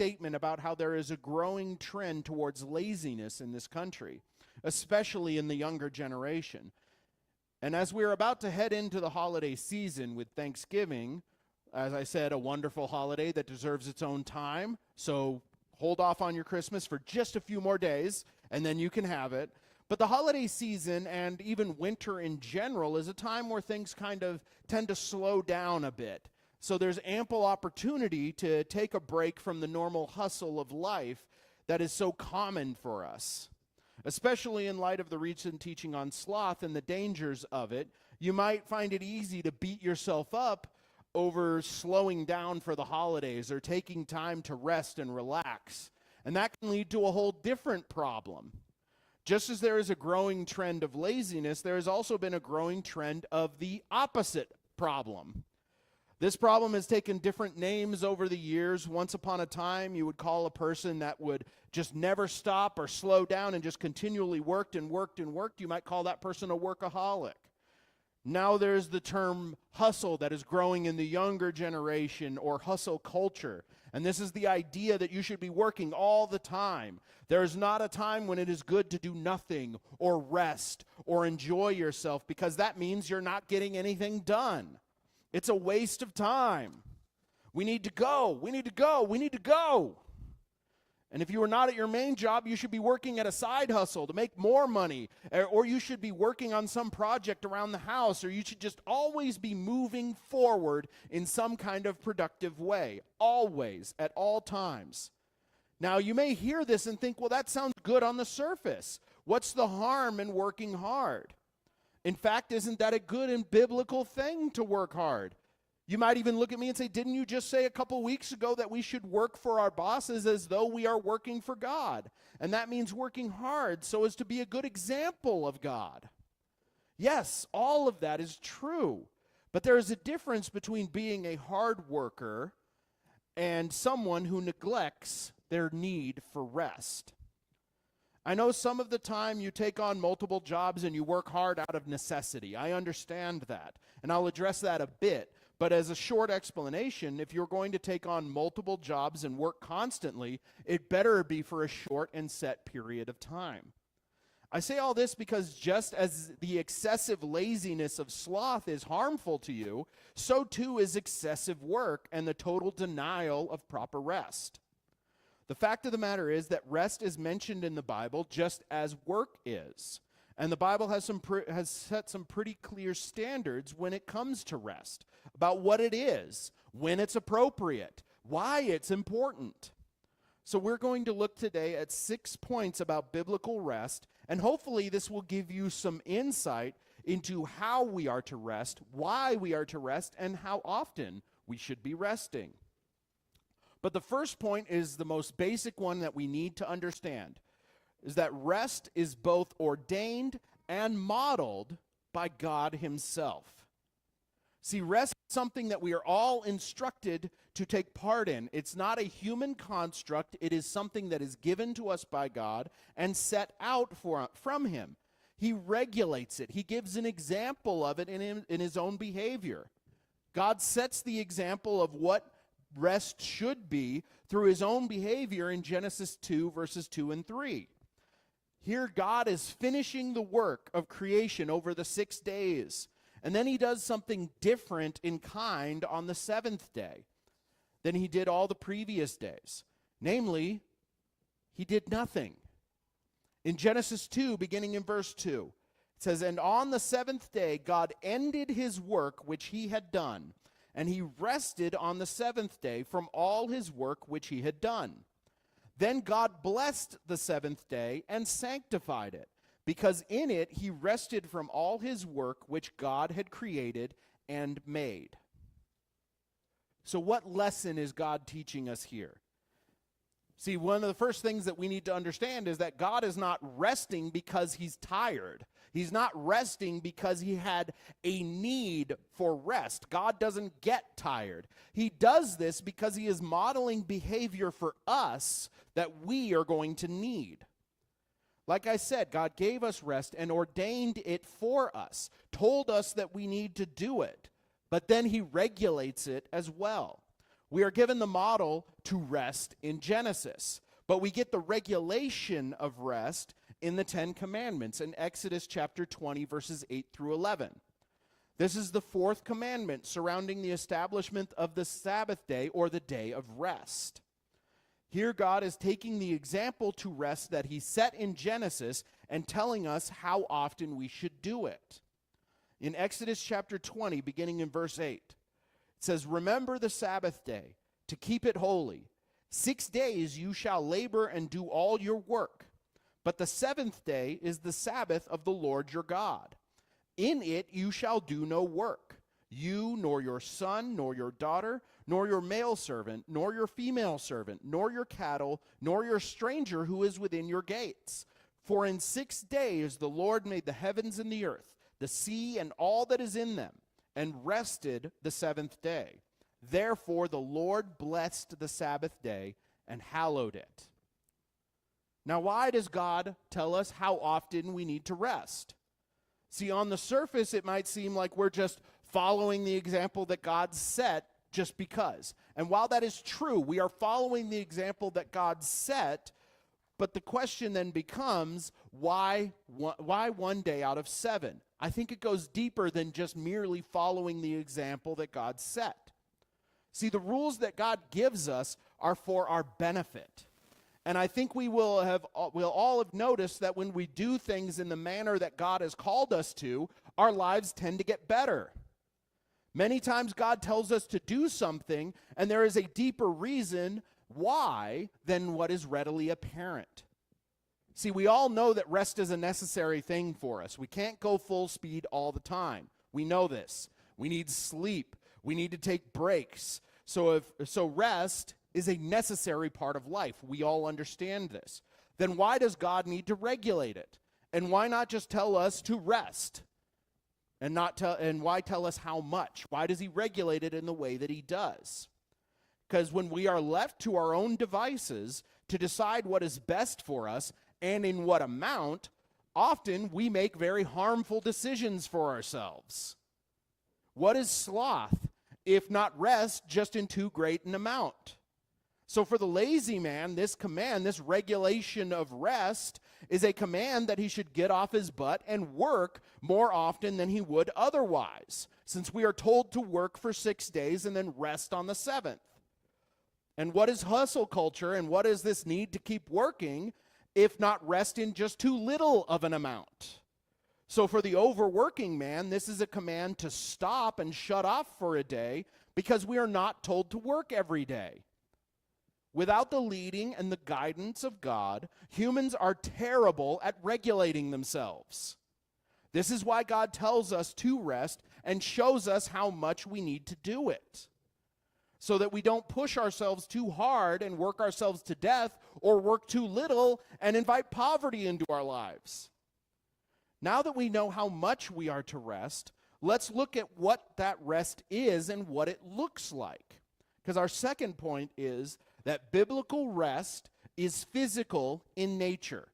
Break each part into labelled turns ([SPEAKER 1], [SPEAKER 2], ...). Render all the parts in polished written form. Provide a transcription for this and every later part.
[SPEAKER 1] statement about how there is a growing trend towards laziness in this country, especially in the younger generation. And as we're about to head into the holiday season with Thanksgiving, as I said, a wonderful holiday that deserves its own time, so hold off on your Christmas for just a few more days, and then you can have it. But the holiday season and even winter in general is a time where things kind of tend to slow down a bit. So there's ample opportunity to take a break from the normal hustle of life that is so common for us. Especially in light of the recent teaching on sloth and the dangers of it, you might find it easy to beat yourself up over slowing down for the holidays or taking time to rest and relax. And that can lead to a whole different problem. Just as there is a growing trend of laziness, there has also been a growing trend of the opposite problem. This problem has taken different names over the years. Once upon a time, you would call a person that would just never stop or slow down and just continually worked and worked and worked. You might call that person a workaholic. Now there's the term hustle that is growing in the younger generation, or hustle culture. And this is the idea that you should be working all the time. There is not a time when it is good to do nothing or rest or enjoy yourself, because that means you're not getting anything done. It's a waste of time. We need to go. We need to go. We need to go. And if you are not at your main job, you should be working at a side hustle to make more money. Or you should be working on some project around the house. Or you should just always be moving forward in some kind of productive way. Always, at all times. Now, you may hear this and think, well, that sounds good on the surface. What's the harm in working hard? In fact, isn't that a good and biblical thing to work hard? You might even look at me and say, didn't you just say a couple weeks ago that we should work for our bosses as though we are working for God? And that means working hard so as to be a good example of God. Yes, all of that is true. But there is a difference between being a hard worker and someone who neglects their need for rest. I know some of the time you take on multiple jobs and you work hard out of necessity. I understand that, and I'll address that a bit. But as a short explanation, if you're going to take on multiple jobs and work constantly, it better be for a short and set period of time. I say all this because just as the excessive laziness of sloth is harmful to you, so too is excessive work and the total denial of proper rest. The fact of the matter is that rest is mentioned in the Bible just as work is. And the Bible has set some pretty clear standards when it comes to rest, about what it is, when it's appropriate, why it's important. So we're going to look today at 6 points about biblical rest, and hopefully this will give you some insight into how we are to rest, why we are to rest, and how often we should be resting. But the first point is the most basic one that we need to understand, is that rest is both ordained and modeled by God himself. See, rest is something that we are all instructed to take part in. It's not a human construct. It is something that is given to us by God and set out from him. He regulates it. He gives an example of it in his own behavior. God sets the example of what rest should be through his own behavior in Genesis 2, verses 2 and 3. Here God is finishing the work of creation over the 6 days, and then he does something different in kind on the 7th day than he did all the previous days. Namely, he did nothing. In Genesis 2, beginning in verse 2, it says, "And on the 7th day God ended his work which he had done, and he rested on the 7th day from all his work which he had done. Then God blessed the 7th day and sanctified it, because in it he rested from all his work which God had created and made." So what lesson is God teaching us here? See, one of the first things that we need to understand is that God is not resting because he's tired. He's not resting because he had a need for rest. God doesn't get tired. He does this because he is modeling behavior for us that we are going to need. Like I said, God gave us rest and ordained it for us, told us that we need to do it, but then he regulates it as well. We are given the model to rest in Genesis, but we get the regulation of rest in the Ten Commandments in Exodus chapter 20, verses 8 through 11. This is the fourth commandment surrounding the establishment of the Sabbath day, or the day of rest. Here God is taking the example to rest that he set in Genesis and telling us how often we should do it. In Exodus chapter 20, beginning in verse 8, it says, "Remember the Sabbath day, to keep it holy. 6 days you shall labor and do all your work. But the seventh day is the Sabbath of the Lord your God. In it you shall do no work, you, nor your son, nor your daughter, nor your male servant, nor your female servant, nor your cattle, nor your stranger who is within your gates. For in 6 days the Lord made the heavens and the earth, the sea and all that is in them, and rested the seventh day. Therefore the Lord blessed the Sabbath day and hallowed it." Now, why does God tell us how often we need to rest? See, on the surface, it might seem like we're just following the example that God set just because. And while that is true, we are following the example that God set, but the question then becomes, why 1 day out of 7? I think it goes deeper than just merely following the example that God set. See, the rules that God gives us are for our benefit. And I think we'll all have noticed that when we do things in the manner that God has called us to, our lives tend to get better. Many times God tells us to do something, and there is a deeper reason why than what is readily apparent. See, we all know that rest is a necessary thing for us. We can't go full speed all the time. We know this. We need sleep. We need to take breaks. So rest is a necessary part of life. We all understand this. Then why does God need to regulate it? And why not just tell us to rest? And why tell us how much? Why does he regulate it in the way that he does? Because when we are left to our own devices to decide what is best for us and in what amount, often we make very harmful decisions for ourselves. What is sloth, if not rest just in too great an amount? So for the lazy man, this command, this regulation of rest, is a command that he should get off his butt and work more often than he would otherwise, since we are told to work for 6 days and then rest on the seventh. And what is hustle culture, and what is this need to keep working, if not rest in just too little of an amount? So for the overworking man, this is a command to stop and shut off for a day, because we are not told to work every day. Without the leading and the guidance of God, humans are terrible at regulating themselves. This is why God tells us to rest and shows us how much we need to do it, so that we don't push ourselves too hard and work ourselves to death, or work too little and invite poverty into our lives. Now that we know how much we are to rest, let's look at what that rest is and what it looks like. Because our second point is that biblical rest is physical in nature.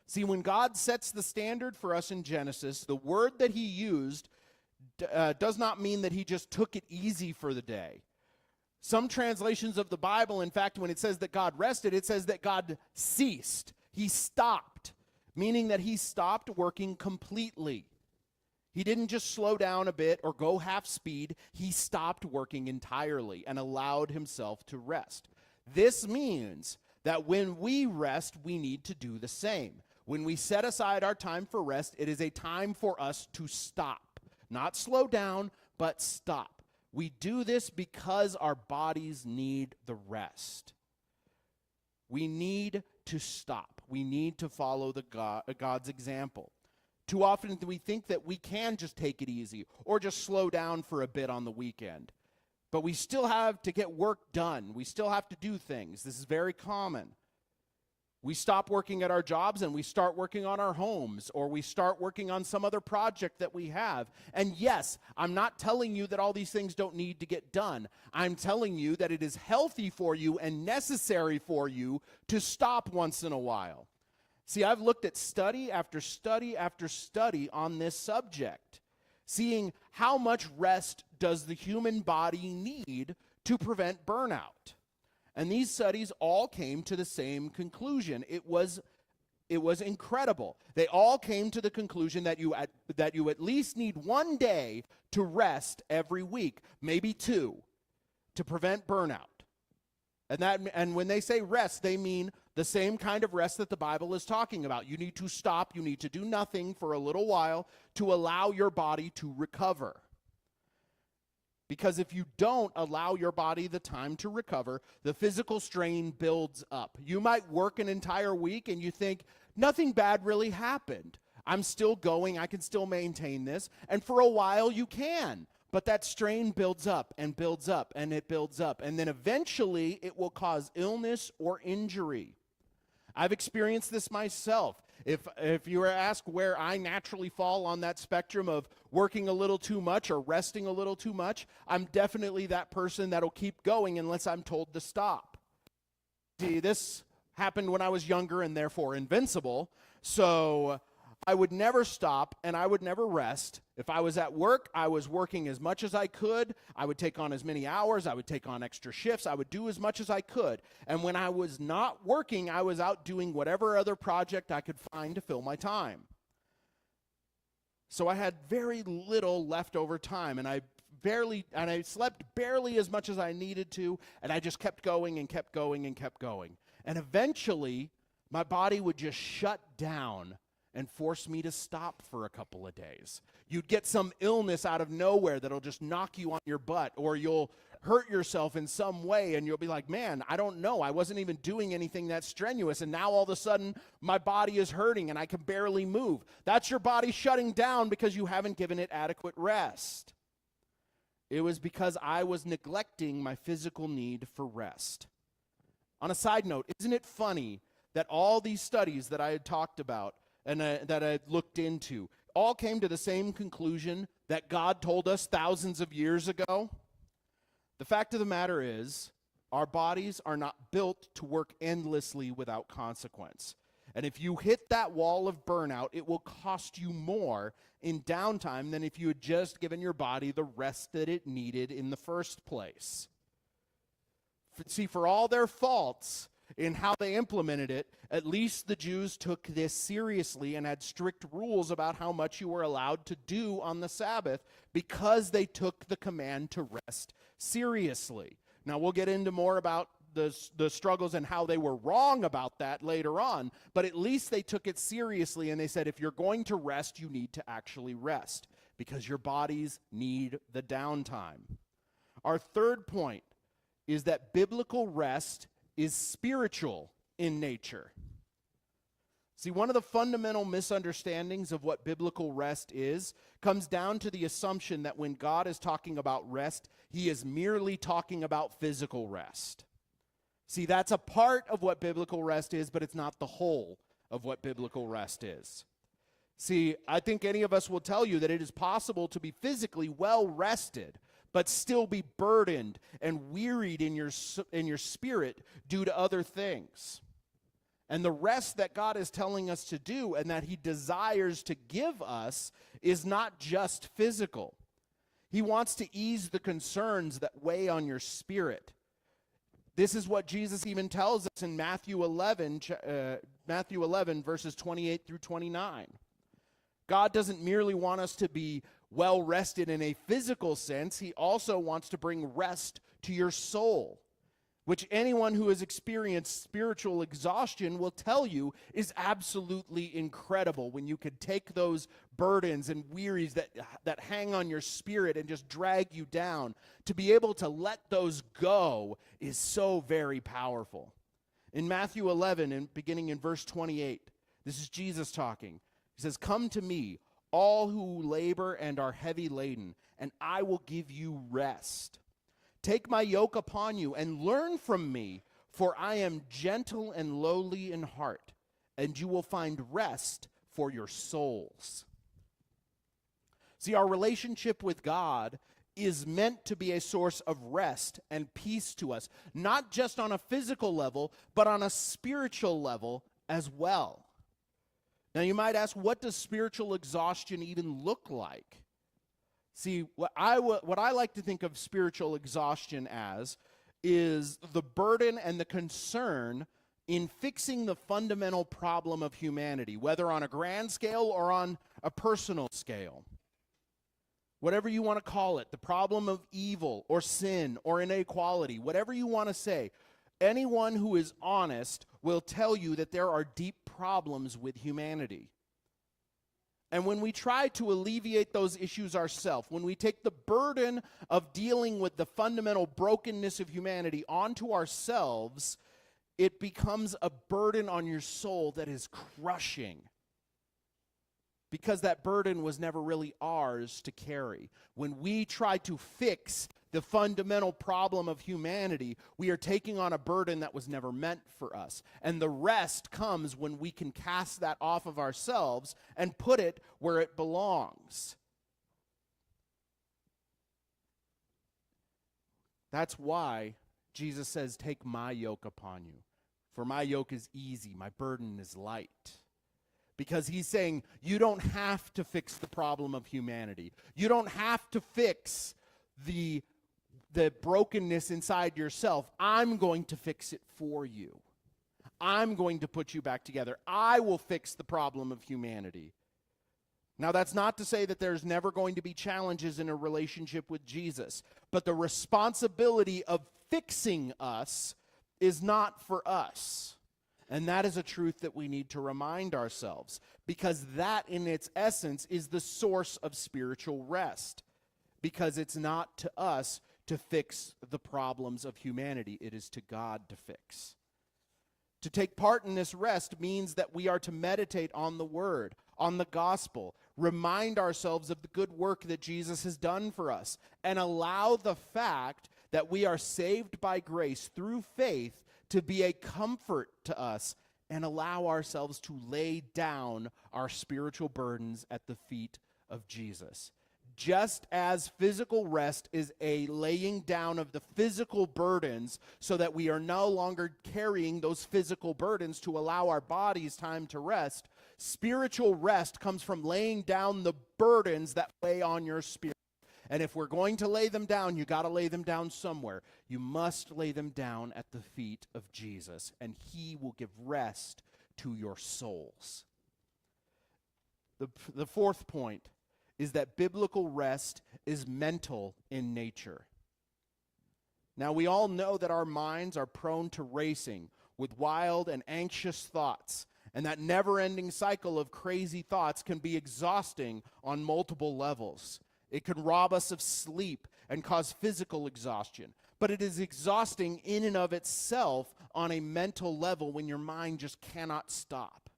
[SPEAKER 1] See, when God sets the standard for us in Genesis, the word that he used does not mean that he just took it easy for the day. Some translations of the Bible, in fact, when it says that God rested, it says that God ceased. He stopped, meaning that he stopped working completely. He didn't just slow down a bit or go half speed. He stopped working entirely and allowed himself to rest. This means that when we rest, we need to do the same. When we set aside our time for rest, it is a time for us to stop. Not slow down, but stop. We do this because our bodies need the rest. We need to stop. We need to follow God's example. Too often we think that we can just take it easy or just slow down for a bit on the weekend. But we still have to get work done. We still have to do things. This is very common. We stop working at our jobs and we start working on our homes, or we start working on some other project that we have. And yes, I'm not telling you that all these things don't need to get done. I'm telling you that it is healthy for you and necessary for you to stop once in a while. See, I've looked at study after study after study on this subject, seeing how much rest does the human body need to prevent burnout. And these studies all came to the same conclusion. It was incredible. They all came to the conclusion that you at least need 1 day to rest every week, maybe 2, to prevent burnout. And when they say rest, they mean the same kind of rest that the Bible is talking about. You need to stop, you need to do nothing for a little while to allow your body to recover. Because if you don't allow your body the time to recover, the physical strain builds up. You might work an entire week and you think, nothing bad really happened. I'm still going, I can still maintain this. And for a while you can. But that strain builds up and builds up and it builds up. And then eventually it will cause illness or injury. I've experienced this myself. If you were asked where I naturally fall on that spectrum of working a little too much or resting a little too much, I'm definitely that person that'll keep going unless I'm told to stop. See, this happened when I was younger and therefore invincible. So I would never stop and I would never rest. If I was at work, I was working as much as I could. I would take on as many hours. I would take on extra shifts. I would do as much as I could. And when I was not working, I was out doing whatever other project I could find to fill my time. So I had very little leftover time, and I slept barely as much as I needed to, and I just kept going and kept going and kept going. And eventually, my body would just shut down and force me to stop for a couple of days. You'd get some illness out of nowhere that'll just knock you on your butt, or you'll hurt yourself in some way, and you'll be like, man, I don't know. I wasn't even doing anything that strenuous, and now all of a sudden, my body is hurting, and I can barely move. That's your body shutting down because you haven't given it adequate rest. It was because I was neglecting my physical need for rest. On a side note, isn't it funny that all these studies that I had talked about and that I looked into all came to the same conclusion that God told us thousands of years ago? The fact of the matter is, our bodies are not built to work endlessly without consequence. And if you hit that wall of burnout, it will cost you more in downtime than if you had just given your body the rest that it needed in the first place. See, for all their faults in how they implemented it, at least the Jews took this seriously and had strict rules about how much you were allowed to do on the Sabbath because they took the command to rest seriously. Now, we'll get into more about the struggles and how they were wrong about that later on, but at least they took it seriously, and they said, if you're going to rest, you need to actually rest because your bodies need the downtime. Our third point is that biblical rest is spiritual in nature. See, one of the fundamental misunderstandings of what biblical rest is comes down to the assumption that when God is talking about rest, he is merely talking about physical rest. See, that's a part of what biblical rest is, but it's not the whole of what biblical rest is. See, I think any of us will tell you that it is possible to be physically well rested, but still be burdened and wearied in your spirit due to other things. And the rest that God is telling us to do and that he desires to give us is not just physical. He wants to ease the concerns that weigh on your spirit. This is what Jesus even tells us in Matthew 11, verses 28 through 29. God doesn't merely want us to be well rested in a physical sense. He also wants to bring rest to your soul, which anyone who has experienced spiritual exhaustion will tell you is absolutely incredible. When you could take those burdens and wearies that hang on your spirit and just drag you down, to be able to let those go is so very powerful. In Matthew 11, and beginning in verse 28, this is Jesus talking. He says, "Come to me, all who labor and are heavy laden, and I will give you rest. Take my yoke upon you and learn from me, for I am gentle and lowly in heart, and you will find rest for your souls." See, our relationship with God is meant to be a source of rest and peace to us, not just on a physical level, but on a spiritual level as well. Now, you might ask, what does spiritual exhaustion even look like? See, what I like to think of spiritual exhaustion as is the burden and the concern in fixing the fundamental problem of humanity, whether on a grand scale or on a personal scale. Whatever you want to call it, the problem of evil or sin or inequality, whatever you want to say, anyone who is honest will tell you that there are deep problems with humanity. And when we try to alleviate those issues ourselves, when we take the burden of dealing with the fundamental brokenness of humanity onto ourselves, it becomes a burden on your soul that is crushing. Because that burden was never really ours to carry. When we try to fix the fundamental problem of humanity, we are taking on a burden that was never meant for us. And the rest comes when we can cast that off of ourselves and put it where it belongs. That's why Jesus says, "Take my yoke upon you, for my yoke is easy, my burden is light." Because he's saying, you don't have to fix the problem of humanity. You don't have to fix the brokenness inside yourself. I'm going to fix it for you. I'm going to put you back together. I will fix the problem of humanity. Now, that's not to say that there's never going to be challenges in a relationship with Jesus, but the responsibility of fixing us is not for us. And that is a truth that we need to remind ourselves, because that in its essence is the source of spiritual rest, because it's not to us to fix the problems of humanity. It is to God to fix. To take part in this rest means that we are to meditate on the Word, on the gospel, remind ourselves of the good work that Jesus has done for us, and allow the fact that we are saved by grace through faith to be a comfort to us, and allow ourselves to lay down our spiritual burdens at the feet of Jesus. Just as physical rest is a laying down of the physical burdens so that we are no longer carrying those physical burdens to allow our bodies time to rest, spiritual rest comes from laying down the burdens that weigh on your spirit. And if we're going to lay them down, you got to lay them down somewhere. You must lay them down at the feet of Jesus, and he will give rest to your souls. The fourth point is that biblical rest is mental in nature. Now, we all know that our minds are prone to racing with wild and anxious thoughts, and that never-ending cycle of crazy thoughts can be exhausting on multiple levels. It can rob us of sleep and cause physical exhaustion. But it is exhausting in and of itself on a mental level when your mind just cannot stop.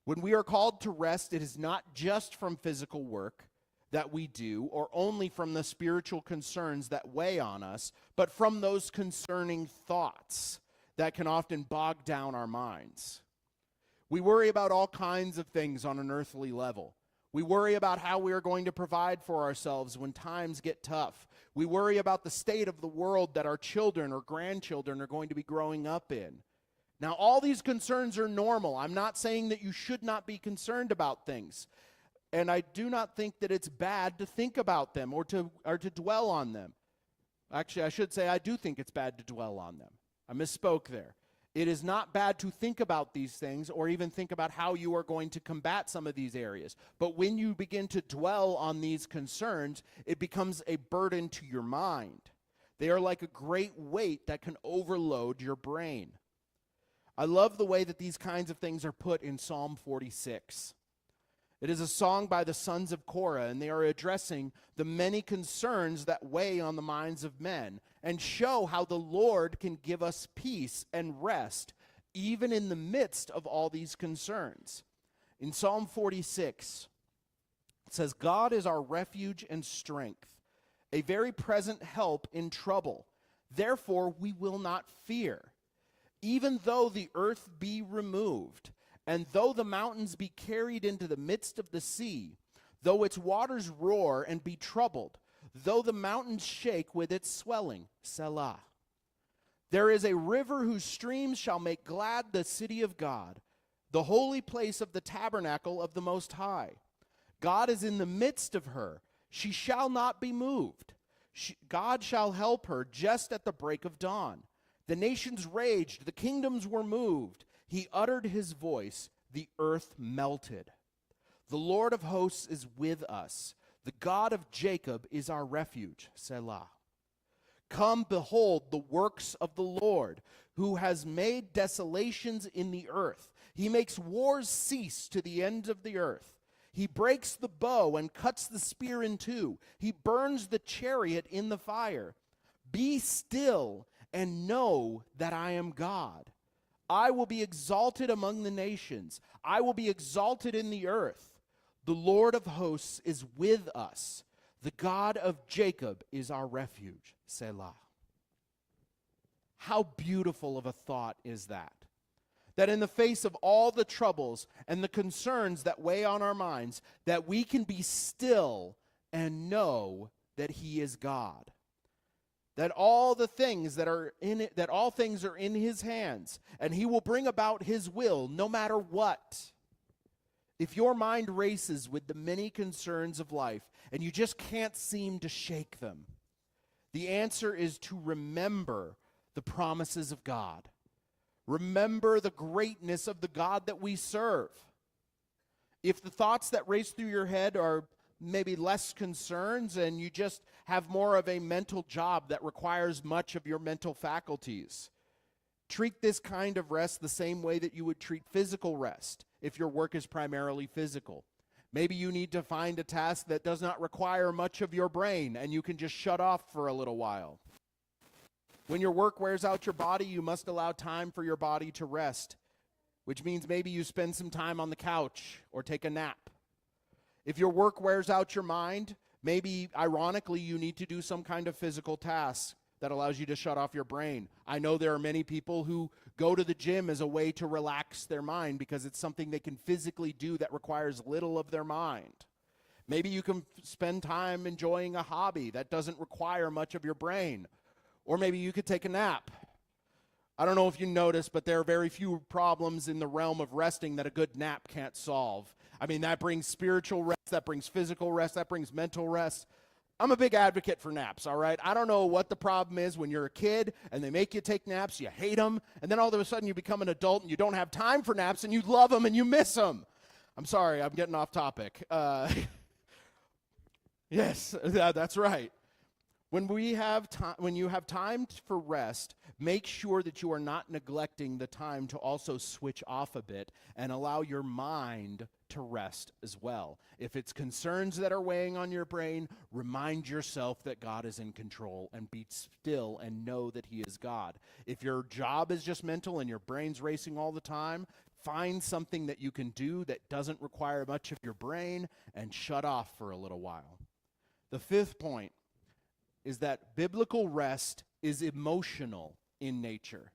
[SPEAKER 1] When we are called to rest, it is not just from physical work that we do or only from the spiritual concerns that weigh on us, but from those concerning thoughts that can often bog down our minds. We worry about all kinds of things on an earthly level. We worry about how we are going to provide for ourselves when times get tough. We worry about the state of the world that our children or grandchildren are going to be growing up in. Now, all these concerns are normal. I'm not saying that you should not be concerned about things. And I do not think that it's bad to think about them or to dwell on them. Actually, I should say I do think it's bad to dwell on them. I misspoke there. It is not bad to think about these things or even think about how you are going to combat some of these areas. But when you begin to dwell on these concerns, it becomes a burden to your mind. They are like a great weight that can overload your brain. I love the way that these kinds of things are put in Psalm 46. It is a song by the sons of Korah, and they are addressing the many concerns that weigh on the minds of men and show how the Lord can give us peace and rest even in the midst of all these concerns. In Psalm 46, it says, "God is our refuge and strength, a very present help in trouble. Therefore we will not fear. Even though the earth be removed, and though the mountains be carried into the midst of the sea, though its waters roar and be troubled, though the mountains shake with its swelling." Selah. "There is a river whose streams shall make glad the city of God, the holy place of the tabernacle of the Most High. God is in the midst of her. She shall not be moved. God shall help her just at the break of dawn. The nations raged, the kingdoms were moved. He uttered his voice, the earth melted. The Lord of hosts is with us. The God of Jacob is our refuge. Selah. Come, behold the works of the Lord, who has made desolations in the earth. He makes wars cease to the ends of the earth. He breaks the bow and cuts the spear in two. He burns the chariot in the fire. Be still and know that I am God. I will be exalted among the nations. I will be exalted in the earth. The Lord of hosts is with us. The God of Jacob is our refuge. Selah. How beautiful of a thought is that? That in the face of all the troubles and the concerns that weigh on our minds, that we can be still and know that he is God. That all the things that are in it, that all things are in his hands, and he will bring about his will no matter what. If your mind races with the many concerns of life and you just can't seem to shake them, the answer is to remember the promises of God. Remember the greatness of the God that we serve. If the thoughts that race through your head are maybe less concerns and you just have more of a mental job that requires much of your mental faculties, treat this kind of rest the same way that you would treat physical rest if your work is primarily physical. Maybe you need to find a task that does not require much of your brain and you can just shut off for a little while. When your work wears out your body, you must allow time for your body to rest, which means maybe you spend some time on the couch or take a nap. If your work wears out your mind, maybe, ironically, you need to do some kind of physical task that allows you to shut off your brain. I know there are many people who go to the gym as a way to relax their mind because it's something they can physically do that requires little of their mind. Maybe you can spend time enjoying a hobby that doesn't require much of your brain. Or maybe you could take a nap. I don't know if you noticed, but there are very few problems in the realm of resting that a good nap can't solve. I mean, that brings spiritual rest, that brings physical rest, that brings mental rest. I'm a big advocate for naps, all right? I don't know what the problem is when you're a kid and they make you take naps, you hate them, and then all of a sudden you become an adult and you don't have time for naps and you love them and you miss them. I'm sorry, I'm getting off topic. Yes, that's right. When you have time for rest, make sure that you are not neglecting the time to also switch off a bit and allow your mind to rest as well. If it's concerns that are weighing on your brain, remind yourself that God is in control and be still and know that he is God. If your job is just mental and your brain's racing all the time, find something that you can do that doesn't require much of your brain and shut off for a little while. The fifth point is that biblical rest is emotional in nature.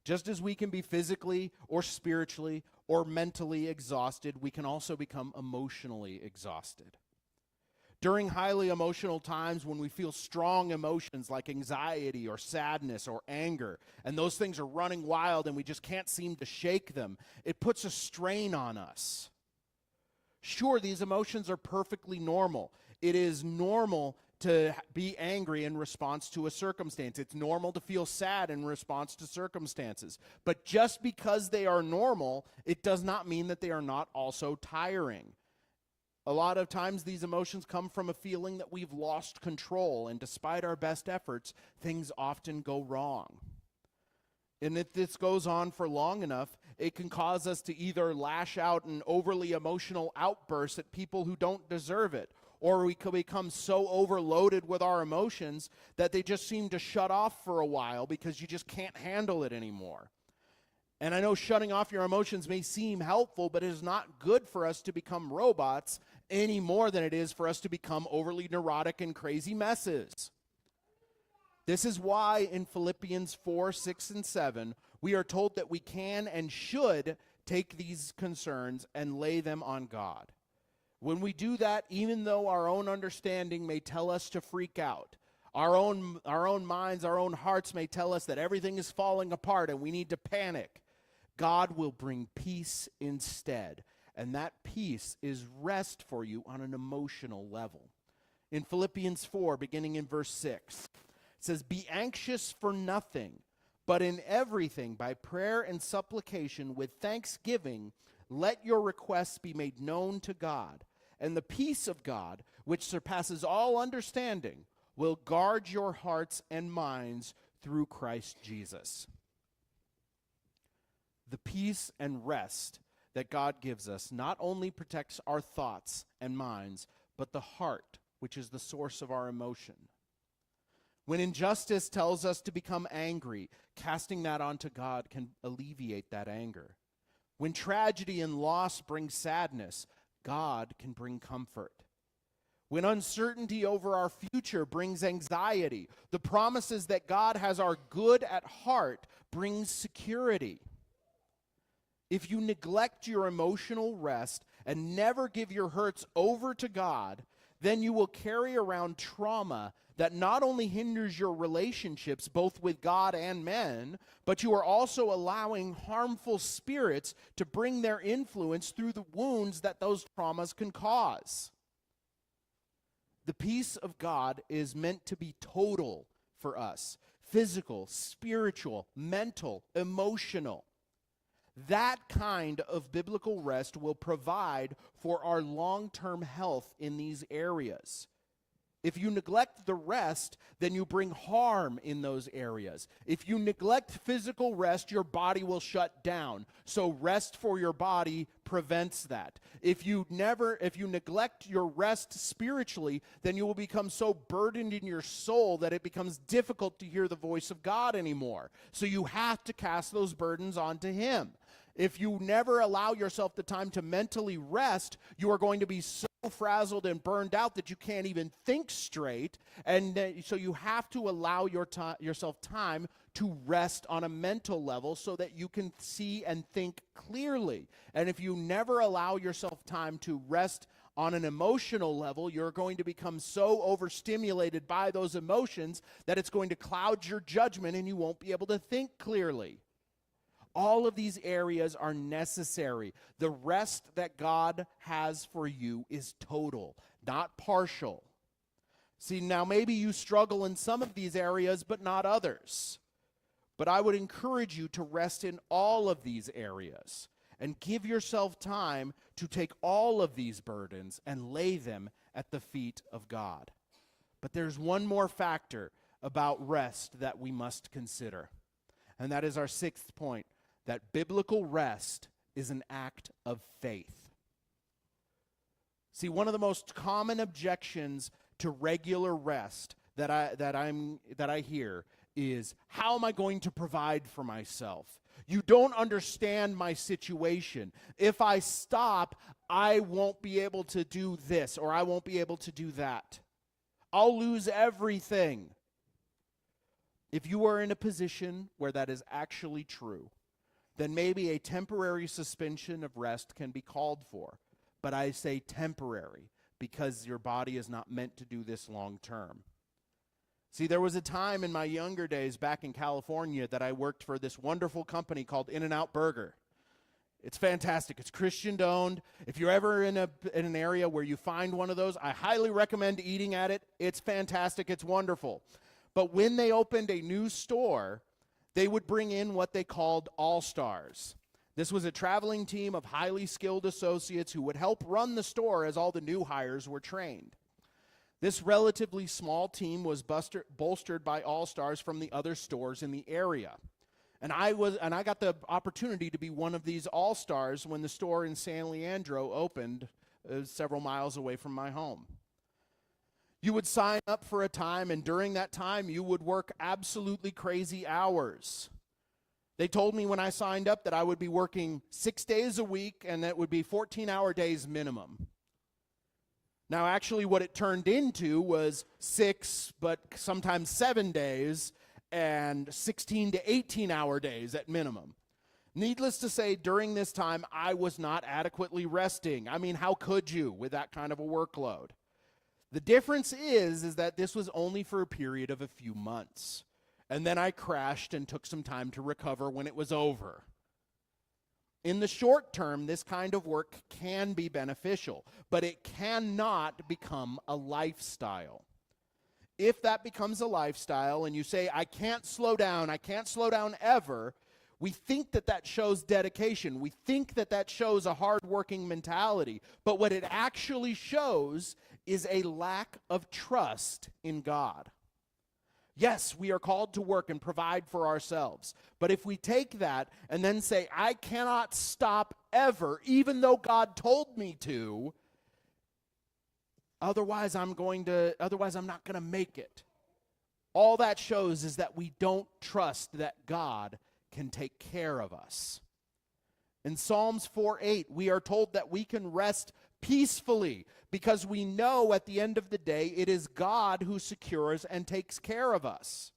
[SPEAKER 1] Just as we can be physically or spiritually or mentally exhausted, we can also become emotionally exhausted. During highly emotional times when we feel strong emotions like anxiety or sadness or anger, and those things are running wild and we just can't seem to shake them, it puts a strain on us. Sure, these emotions are perfectly normal. It is normal to be angry in response to a circumstance. It's normal to feel sad in response to circumstances. But just because they are normal, it does not mean that they are not also tiring. A lot of times these emotions come from a feeling that we've lost control, and despite our best efforts, things often go wrong. And if this goes on for long enough, it can cause us to either lash out in overly emotional outbursts at people who don't deserve it, or we could become so overloaded with our emotions that they just seem to shut off for a while because you just can't handle it anymore. And I know shutting off your emotions may seem helpful, but it is not good for us to become robots any more than it is for us to become overly neurotic and crazy messes. This is why in Philippians 4, 6, and 7, we are told that we can and should take these concerns and lay them on God. When we do that, even though our own understanding may tell us to freak out, our own minds, our own hearts may tell us that everything is falling apart and we need to panic, God will bring peace instead. And that peace is rest for you on an emotional level. In Philippians 4, beginning in verse 6, it says, "Be anxious for nothing, but in everything, by prayer and supplication, with thanksgiving, let your requests be made known to God. And the peace of God, which surpasses all understanding, will guard your hearts and minds through Christ Jesus." The peace and rest that God gives us not only protects our thoughts and minds, but the heart, which is the source of our emotion. When injustice tells us to become angry, casting that onto God can alleviate that anger. When tragedy and loss bring sadness, God can bring comfort. When uncertainty over our future brings anxiety, the promises that God has our good at heart brings security. If you neglect your emotional rest and never give your hurts over to God, then you will carry around trauma that not only hinders your relationships both with God and men, but you are also allowing harmful spirits to bring their influence through the wounds that those traumas can cause. The peace of God is meant to be total for us: physical, spiritual, mental, emotional. That kind of biblical rest will provide for our long-term health in these areas. If you neglect the rest, then you bring harm in those areas. If you neglect physical rest, your body will shut down. So rest for your body prevents that. If you neglect your rest spiritually, then you will become so burdened in your soul that it becomes difficult to hear the voice of God anymore. So you have to cast those burdens onto Him. If you never allow yourself the time to mentally rest, you are going to be so frazzled and burned out that you can't even think straight. And so you have to allow yourself time to rest on a mental level so that you can see and think clearly. And if you never allow yourself time to rest on an emotional level, you're going to become so overstimulated by those emotions that it's going to cloud your judgment and you won't be able to think clearly. All of these areas are necessary. The rest that God has for you is total, not partial. See, now maybe you struggle in some of these areas, but not others. But I would encourage you to rest in all of these areas and give yourself time to take all of these burdens and lay them at the feet of God. But there's one more factor about rest that we must consider, and that is our sixth point: that biblical rest is an act of faith. See, one of the most common objections to regular rest that I hear is, how am I going to provide for myself? You don't understand my situation. If I stop, I won't be able to do this, or I won't be able to do that. I'll lose everything. If you are in a position where that is actually true, then maybe a temporary suspension of rest can be called for. But I say temporary because your body is not meant to do this long term. See, there was a time in my younger days back in California that I worked for this wonderful company called In-N-Out Burger. It's fantastic. It's Christian-owned. If you're ever in an area where you find one of those, I highly recommend eating at it. It's fantastic. It's wonderful. But when they opened a new store, they would bring in what they called all-stars. This was a traveling team of highly skilled associates who would help run the store as all the new hires were trained. This relatively small team was bolstered by all-stars from the other stores in the area. And I got the opportunity to be one of these all-stars when the store in San Leandro opened several miles away from my home. You would sign up for a time, and during that time, you would work absolutely crazy hours. They told me when I signed up that I would be working 6 days a week, and that would be 14-hour days minimum. Now, actually, what it turned into was 6, but sometimes 7 days, and 16 to 18-hour days at minimum. Needless to say, during this time, I was not adequately resting. I mean, how could you with that kind of a workload? The difference is that this was only for a period of a few months. And then I crashed and took some time to recover when it was over. In the short term, this kind of work can be beneficial, but it cannot become a lifestyle. If that becomes a lifestyle and you say, I can't slow down ever, we think that that shows dedication. We think that that shows a hardworking mentality. But what it actually shows is a lack of trust in God. Yes, we are called to work and provide for ourselves. But if we take that and then say, I cannot stop ever, even though God told me to, otherwise I'm not going to make it. All that shows is that we don't trust that God can take care of us. In Psalms 4:8, we are told that we can rest peacefully because we know at the end of the day it is God who secures and takes care of us.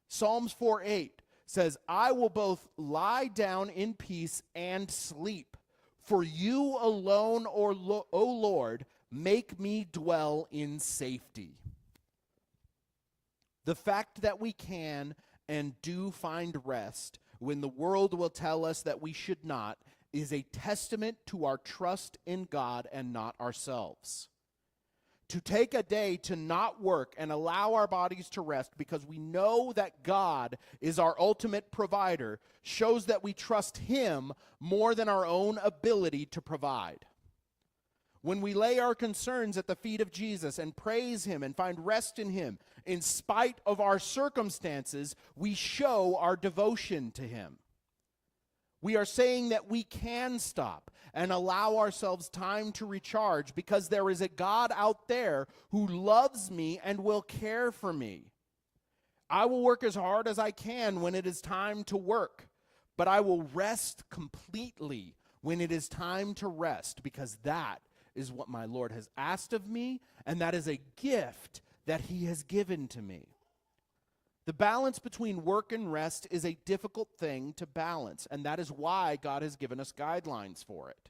[SPEAKER 1] Psalms 4:8 says, I will both lie down in peace and sleep. For you alone, O Lord, make me dwell in safety. The fact that we can and do find rest when the world will tell us that we should not is a testament to our trust in God and not ourselves. To take a day to not work and allow our bodies to rest because we know that God is our ultimate provider shows that we trust Him more than our own ability to provide. When we lay our concerns at the feet of Jesus and praise Him and find rest in Him, in spite of our circumstances, we show our devotion to Him. We are saying that we can stop and allow ourselves time to recharge because there is a God out there who loves me and will care for me. I will work as hard as I can when it is time to work, but I will rest completely when it is time to rest because that is what my Lord has asked of me, and that is a gift that He has given to me. The balance between work and rest is a difficult thing to balance, and that is why God has given us guidelines for it.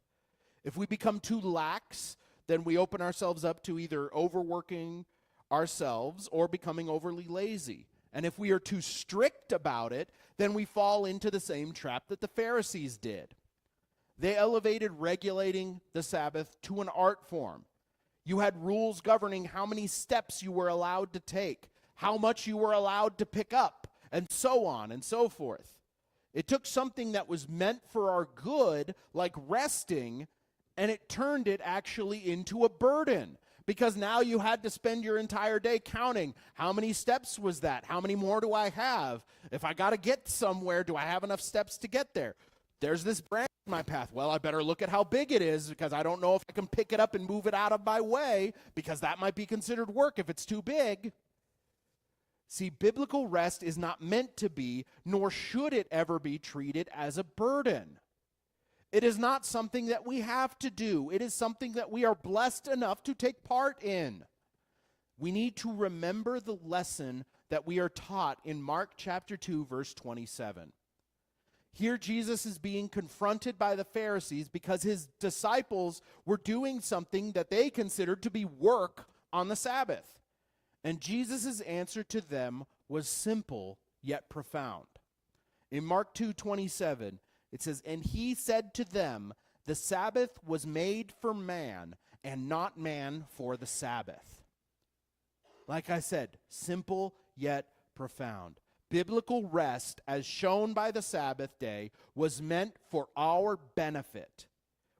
[SPEAKER 1] If we become too lax, then we open ourselves up to either overworking ourselves or becoming overly lazy. And if we are too strict about it, then we fall into the same trap that the Pharisees did. They elevated regulating the Sabbath to an art form. You had rules governing how many steps you were allowed to take, how much you were allowed to pick up, and so on and so forth. It took something that was meant for our good, like resting, and it turned it actually into a burden. Because now you had to spend your entire day counting, how many steps was that? How many more do I have? If I got to get somewhere, do I have enough steps to get there? There's this branch in my path. Well, I better look at how big it is because I don't know if I can pick it up and move it out of my way because that might be considered work if it's too big. See, biblical rest is not meant to be, nor should it ever be treated as a burden. It is not something that we have to do. It is something that we are blessed enough to take part in. We need to remember the lesson that we are taught in Mark chapter 2, verse 27. Here Jesus is being confronted by the Pharisees because his disciples were doing something that they considered to be work on the Sabbath. And Jesus' answer to them was simple yet profound. In Mark 2:27, it says, And he said to them, The Sabbath was made for man, and not man for the Sabbath. Like I said, simple yet profound. Biblical rest, as shown by the Sabbath day, was meant for our benefit.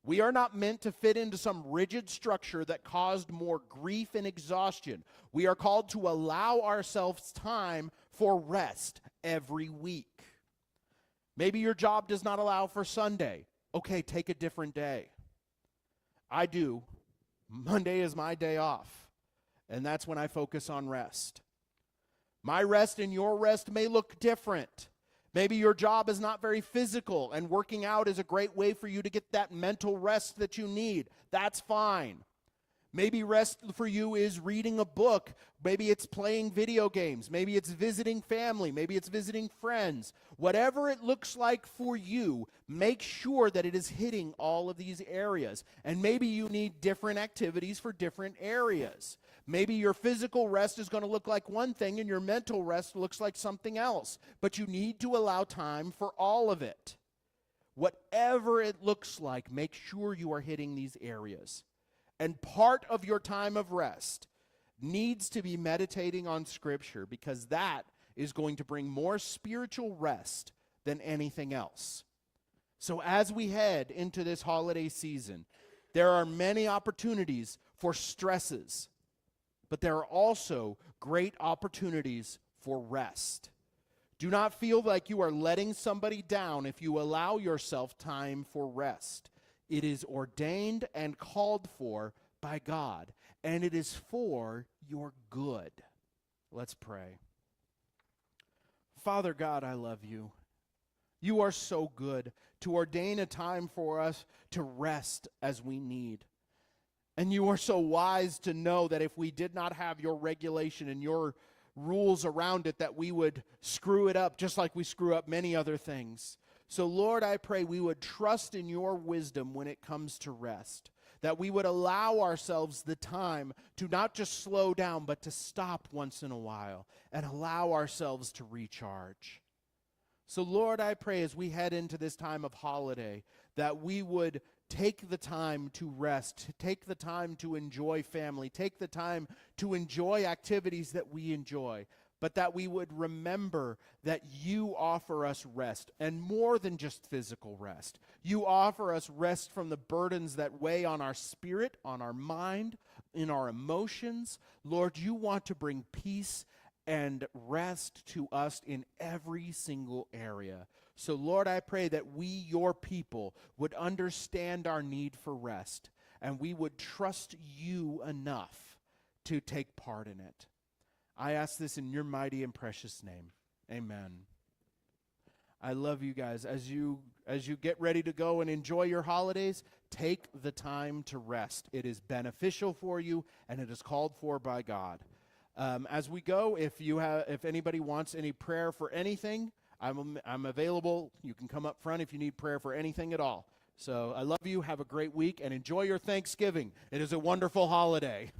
[SPEAKER 1] We are not meant to fit into some rigid structure that caused more grief and exhaustion. We are called to allow ourselves time for rest every week. Maybe your job does not allow for Sunday. Okay, take a different day. I do. Monday is my day off, and that's when I focus on rest. My rest and your rest may look different. Maybe your job is not very physical, and working out is a great way for you to get that mental rest that you need. That's fine. Maybe rest for you is reading a book. Maybe it's playing video games. Maybe it's visiting family. Maybe it's visiting friends. Whatever it looks like for you, make sure that it is hitting all of these areas. And maybe you need different activities for different areas. Maybe your physical rest is going to look like one thing and your mental rest looks like something else. But you need to allow time for all of it. Whatever it looks like, make sure you are hitting these areas. And part of your time of rest needs to be meditating on Scripture, because that is going to bring more spiritual rest than anything else. So as we head into this holiday season, there are many opportunities for stresses, but there are also great opportunities for rest. Do not feel like you are letting somebody down if you allow yourself time for rest. It is ordained and called for by God, and it is for your good. Let's pray. Father God, I love you. You are so good to ordain a time for us to rest as we need. And you are so wise to know that if we did not have your regulation and your rules around it, that we would screw it up just like we screw up many other things. So Lord, I pray we would trust in your wisdom when it comes to rest, that we would allow ourselves the time to not just slow down, but to stop once in a while and allow ourselves to recharge. So Lord, I pray as we head into this time of holiday, that we would take the time to rest, take the time to enjoy family, take the time to enjoy activities that we enjoy, but that we would remember that you offer us rest, and more than just physical rest. You offer us rest from the burdens that weigh on our spirit, on our mind, in our emotions. Lord, you want to bring peace and rest to us in every single area. So Lord, I pray that we, your people, would understand our need for rest, and we would trust you enough to take part in it. I ask this in your mighty and precious name. Amen. I love you guys. As you get ready to go and enjoy your holidays, take the time to rest. It is beneficial for you, and it is called for by God. As we go, if anybody wants any prayer for anything, I'm available. You can come up front if you need prayer for anything at all. So I love you. Have a great week and enjoy your Thanksgiving. It is a wonderful holiday.